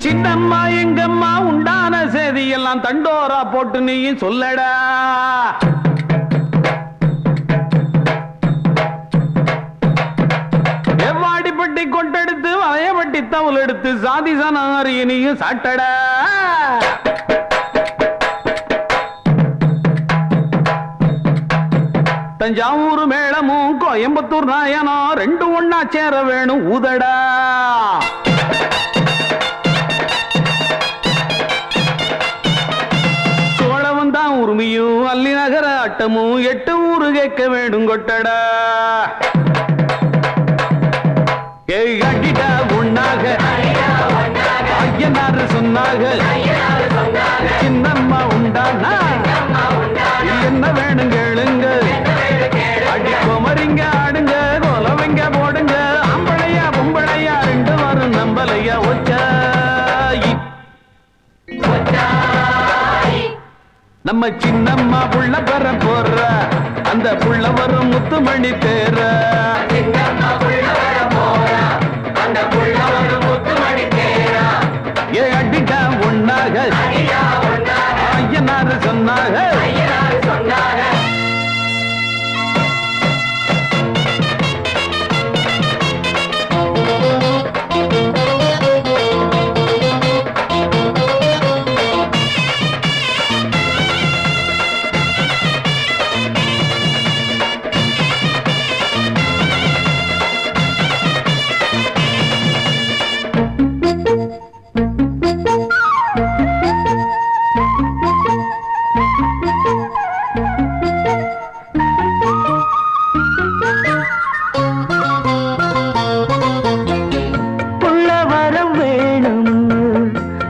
சின்னம்மா எங்கம்மா உண்டான செய்தியெல்லாம் தண்டோரா போட்டு நீயும் சொல்லடா. எவ்வாடிப்பட்டி கொட்டெடுத்து வளையப்பட்டி தவுல் எடுத்து சாதிசனாரிய நீயும் சாட்டடா. தஞ்சாவூர் மேளமும் கோயம்புத்தூர் நாயனா ரெண்டு ஒன்னா சேர வேணும் ஊதடா. சோழவன் தான் உரிமையும் அல்லி நகர ஆட்டமும் 8 ஊரு கேட்க வேணும் கொட்டடா. அடிடா உண்ணாக ஐயனாரு சொன்னாக சின்னம்மா உண்டானா என்ன வேணும் கேளுங்க. அடி குமரிங்க ஆடுங்க கொலவைங்க போடுங்க ஆம்பளையா பொம்பளையா ரெண்டு வாரம் நம்பலையா ஒச்சாயி. நம்ம சின்னம்மா புள்ள பெற போற அந்த புள்ள வரும் முத்துமணி தேர. ஏ அடிடா ஒன்னாக ஐயனாரு சொன்னாக.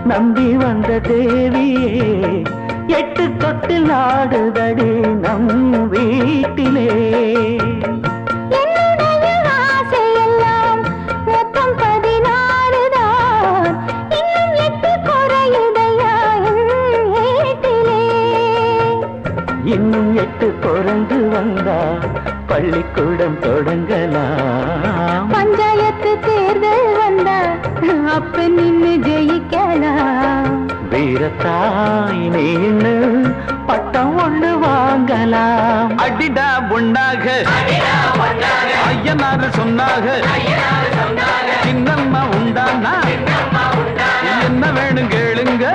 நம்பி வந்த தேவியே 8 தொட்டில் ஆடுதடி நம் வீட்டிலே. என்னுடைய ஆசையெல்லாம் மொத்தம் 16 தான். இன்னும் 8 குறையுதையா வீட்டிலே. இன்னும் 8 பிறந்து வந்தா பள்ளிக்கூடம் தொடங்கலாம். பஞ்சாயத்து தேர்தல் வந்தா அப்ப நின்னு ஜெயிக்கலாம். வீரத்தாய் நீன்னு பட்டம் ஒண்ணு வாங்கலாம். அடிடா ஒண்ணாக ஐயனாரு சொன்னாக சின்னம்மா உண்டானா என்ன வேணும் கேளுங்க.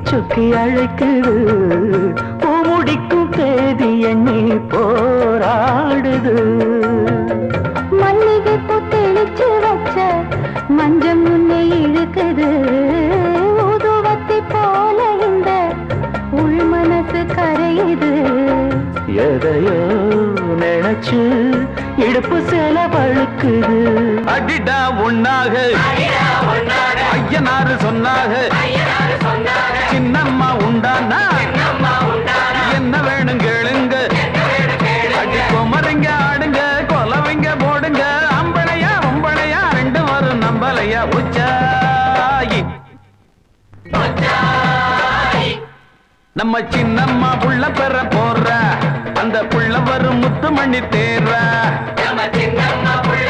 சுக்கி அழைக்குது பூமுடிக்கும் தேதி எண்ணி போராடுது. மல்லிகை பூ தெளிச்சு வச்ச மஞ்சம் முன்னே இழுக்குது. ஊதுவத்தி போல இந்த உள் மனசு கரையுது. எதையோ நினைச்சு இடுப்பு சேல வழுக்குது. அடிடா ஒண்ணாக ஐயனாரு சொன்னாக சின்னம்மா உண்டானா என்ன வேணும் கேளுங்க. அடி குமரிங்க ஆடுங்க கொலவைங்க போடுங்க ஆம்பளையா பொம்பளையா ரெண்டு வரும் நம்பலையா உச்சாயி. நம்ம சின்னம்மா புள்ள பெற போற அந்த புள்ள வரும் முத்துமணி தேர. நம்ம சின்னம்மா புள்ள